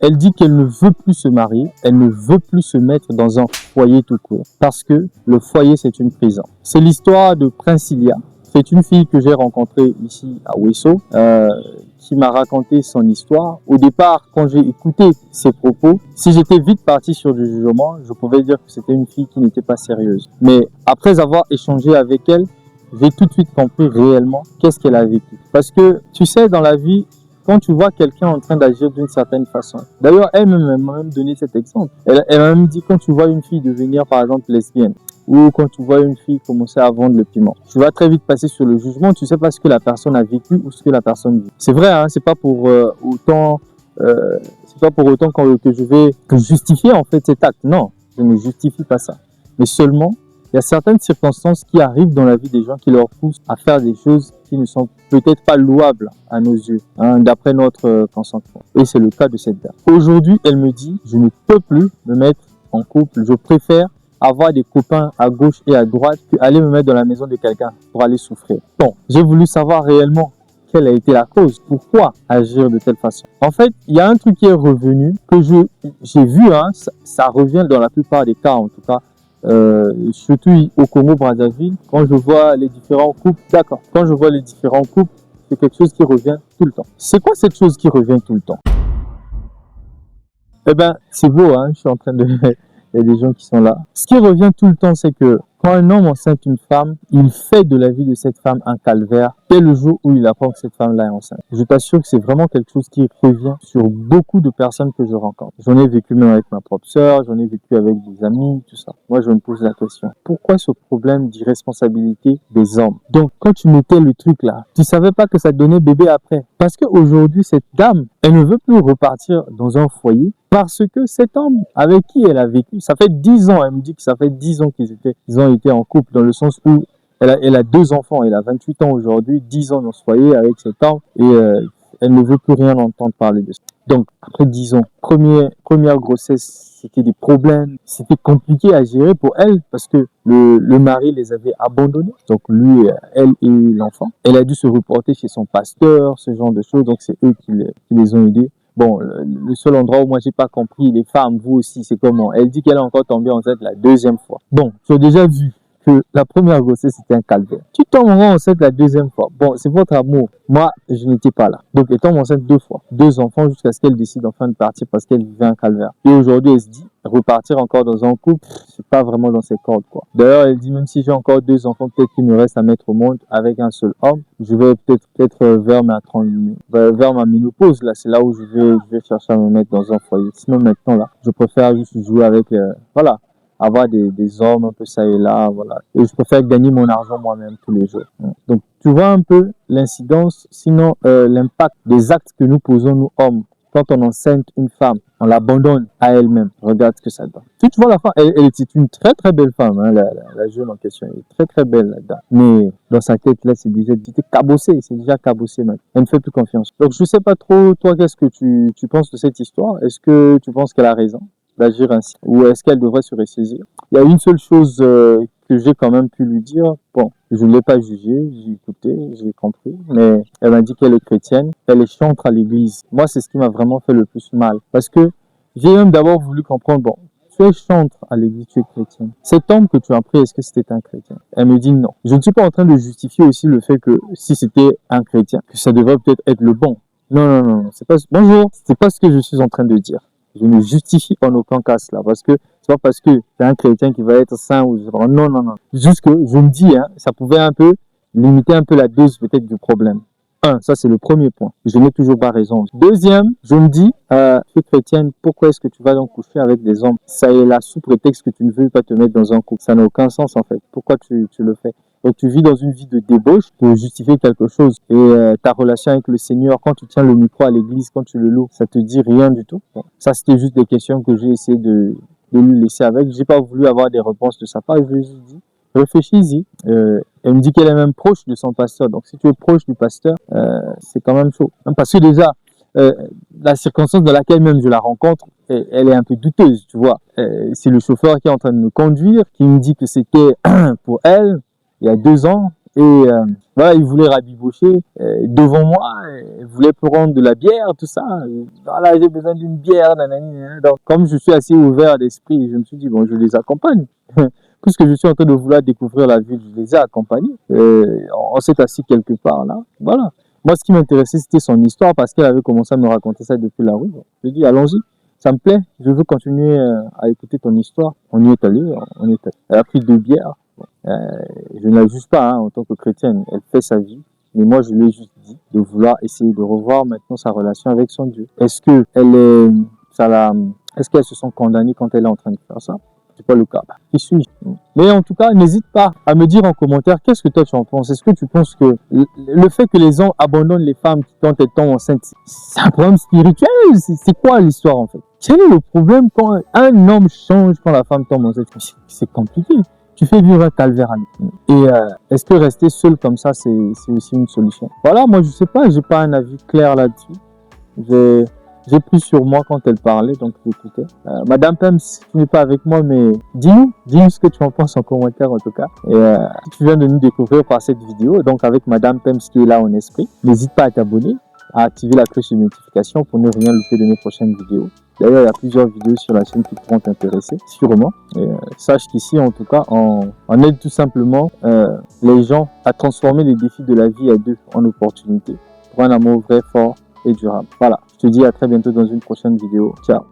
Elle dit qu'elle ne veut plus se marier, elle ne veut plus se mettre dans un foyer tout court, parce que le foyer, c'est une prison. C'est l'histoire de Princilia. C'est une fille que j'ai rencontrée ici à Ouesso, qui m'a raconté son histoire. Au départ, quand j'ai écouté ses propos, si j'étais vite parti sur du jugement, je pouvais dire que c'était une fille qui n'était pas sérieuse. Mais après avoir échangé avec elle, j'ai tout de suite compris réellement qu'est-ce qu'elle a vécu. Parce que, tu sais, dans la vie, quand tu vois quelqu'un en train d'agir d'une certaine façon. D'ailleurs, elle m'a même donné cet exemple. Elle m'a même dit, quand tu vois une fille devenir, par exemple, lesbienne, ou quand tu vois une fille commencer à vendre le piment, tu vas très vite passer sur le jugement. Tu sais pas ce que la personne a vécu ou ce que la personne vit. C'est vrai, hein, c'est pas pour autant que je vais justifier en fait cet acte. Non, je ne justifie pas ça. Mais seulement, il y a certaines circonstances qui arrivent dans la vie des gens qui leur poussent à faire des choses qui ne sont peut-être pas louables à nos yeux, hein, d'après notre consentement. Et c'est le cas de cette dame. Aujourd'hui, elle me dit, je ne peux plus me mettre en couple. Je préfère avoir des copains à gauche et à droite qu'aller me mettre dans la maison de quelqu'un pour aller souffrir. Bon, j'ai voulu savoir réellement quelle a été la cause, pourquoi agir de telle façon. En fait, il y a un truc qui est revenu, que j'ai vu, hein, ça revient dans la plupart des cas en tout cas, surtout au Congo-Brazzaville, quand je vois les différents couples, quand je vois les différents couples, c'est quelque chose qui revient tout le temps. C'est quoi cette chose qui revient tout le temps? Eh ben, c'est beau, hein, je suis en train de... Il y a des gens qui sont là. Ce qui revient tout le temps, c'est que quand un homme enceinte une femme, il fait de la vie de cette femme un calvaire dès le jour où il apprend que cette femme-là est enceinte. Je t'assure que c'est vraiment quelque chose qui revient sur beaucoup de personnes que je rencontre. J'en ai vécu même avec ma propre sœur, j'en ai vécu avec des amis, tout ça. Moi, je me pose la question, pourquoi ce problème d'irresponsabilité des hommes? Donc, quand tu mettais le truc là, tu savais pas que ça donnait bébé après. Parce qu'aujourd'hui, cette dame, elle ne veut plus repartir dans un foyer parce que cet homme avec qui elle a vécu, ça fait 10 ans, elle me dit que ça fait 10 ans qu'ils ont été en couple, dans le sens où elle a 2 enfants, elle a 28 ans aujourd'hui, 10 ans dans ce foyer avec cet homme, et elle ne veut plus rien entendre parler de ça. Donc, après 10 ans, première grossesse, c'était des problèmes, c'était compliqué à gérer pour elle, parce que le mari les avait abandonnés, donc lui, elle et l'enfant. Elle a dû se reporter chez son pasteur, ce genre de choses, donc c'est eux qui les ont aidés. Bon, le seul endroit où moi j'ai pas compris, les femmes, vous aussi, c'est comment? Elle dit qu'elle est encore tombée enceinte la 2e fois. Bon, tu as déjà vu que la première grossesse c'était un calvaire. Tu tombes enceinte la 2e fois. Bon, c'est votre amour. Moi, je n'étais pas là. Donc, elle tombe enceinte 2 fois. 2 enfants jusqu'à ce qu'elle décide enfin de partir parce qu'elle vivait un calvaire. Et aujourd'hui, elle se dit, repartir encore dans un couple, c'est pas vraiment dans ses cordes, quoi. D'ailleurs, elle dit, même si j'ai encore 2 enfants, peut-être qu'il me reste à mettre au monde avec un seul homme, je vais peut-être vers ma ménopause, là. C'est là où je vais chercher à me mettre dans un foyer. Sinon, maintenant, là, je préfère juste jouer avec, voilà, avoir des hommes un peu ça et là, voilà. Et je préfère gagner mon argent moi-même tous les jours. Donc, tu vois un peu l'incidence, sinon l'impact des actes que nous posons, nous hommes. Quand on enceinte une femme, on l'abandonne à elle-même. Regarde ce que ça donne. Tu vois la femme, elle était une très très belle femme, hein, la jeune en question. Elle est très très belle là-dedans. Mais dans sa tête, là, c'est déjà cabossé. C'est déjà cabossé maintenant. Elle ne fait plus confiance. Donc, je sais pas trop, toi, qu'est-ce que tu penses de cette histoire? Est-ce que tu penses qu'elle a raison d'agir ainsi? Ou est-ce qu'elle devrait se ressaisir? Il y a une seule chose que j'ai quand même pu lui dire. Bon, je ne l'ai pas jugée, j'ai écouté, j'ai compris, mais elle m'a dit qu'elle est chrétienne, elle est chantre à l'église. Moi, c'est ce qui m'a vraiment fait le plus mal. Parce que j'ai même d'abord voulu comprendre, bon, tu es chantre à l'église, tu es chrétienne. Cet homme que tu as pris, est-ce que c'était un chrétien? Elle me dit non. Je ne suis pas en train de justifier aussi le fait que si c'était un chrétien, que ça devrait peut-être être le bon. Non, c'est pas, bonjour, c'est pas ce que je suis en train de dire. Je ne justifie en aucun cas cela, parce que c'est pas parce que c'est un chrétien qui va être saint ou non. Juste que je me dis, hein, ça pouvait un peu limiter un peu la dose peut-être du problème. Ça c'est le premier point. Je n'ai toujours pas raison. Deuxième, je me dis, tu es chrétienne, pourquoi est-ce que tu vas donc coucher avec des hommes? Ça est là sous prétexte que tu ne veux pas te mettre dans un couple. Ça n'a aucun sens en fait. Pourquoi tu le fais? Donc tu vis dans une vie de débauche pour justifier quelque chose. Et ta relation avec le Seigneur, quand tu tiens le micro à l'église, quand tu le loues, ça te dit rien du tout. Bon, ça c'était juste des questions que j'ai essayé de lui laisser avec. J'ai pas voulu avoir des réponses de sa part. Je lui ai juste dit, réfléchis-y. Elle me dit qu'elle est même proche de son pasteur. Donc si tu es proche du pasteur, c'est quand même chaud. Parce que déjà, la circonstance dans laquelle même je la rencontre, elle est un peu douteuse, tu vois. C'est le chauffeur qui est en train de me conduire, qui me dit que c'était pour elle, il y a 2 ans, Et voilà, il voulait rabibocher devant moi, il voulait prendre de la bière, tout ça. Voilà, j'ai besoin d'une bière, nanani, nanana. Donc, comme je suis assez ouvert d'esprit, je me suis dit, bon, je les accompagne. Puisque je suis en train de vouloir découvrir la ville, je les ai accompagnés. On s'est assis quelque part là. Voilà. Moi, ce qui m'intéressait, c'était son histoire parce qu'elle avait commencé à me raconter ça depuis la rue. Donc, je lui ai dit, allons-y, ça me plaît, je veux continuer à écouter ton histoire. On y est allé, on est allé. Elle a pris 2 bières. Euh, je ne la juge pas en tant que chrétienne, elle fait sa vie. Mais moi, je lui ai juste dit de vouloir essayer de revoir maintenant sa relation avec son Dieu. Est-ce qu'elles se sont condamnées quand elle est en train de faire ça? C'est pas le cas. Qui suis-je? Mais en tout cas, n'hésite pas à me dire en commentaire qu'est-ce que toi tu en penses. Est-ce que tu penses que le fait que les hommes abandonnent les femmes quand elles tombent enceintes, c'est un problème spirituel? C'est quoi l'histoire en fait? Quel est le problème quand un homme change quand la femme tombe enceinte? C'est compliqué. Tu fais vivre un calvaire à nous. Et est-ce que rester seul comme ça, c'est aussi une solution? Voilà, moi je sais pas, j'ai pas un avis clair là-dessus. J'ai pris sur moi quand elle parlait, donc j'écoutais. Madame Pems, tu n'es pas avec moi, mais dis-nous ce que tu en penses en commentaire en tout cas. Et si tu viens de nous découvrir par cette vidéo, donc avec Madame Pems qui est là en esprit, n'hésite pas à t'abonner, à activer la cloche de notification pour ne rien louper de mes prochaines vidéos. D'ailleurs, il y a plusieurs vidéos sur la chaîne qui pourront t'intéresser, sûrement. Et sache qu'ici, en tout cas, on aide tout simplement les gens à transformer les défis de la vie à deux en opportunités pour un amour vrai, fort et durable. Voilà, je te dis à très bientôt dans une prochaine vidéo. Ciao.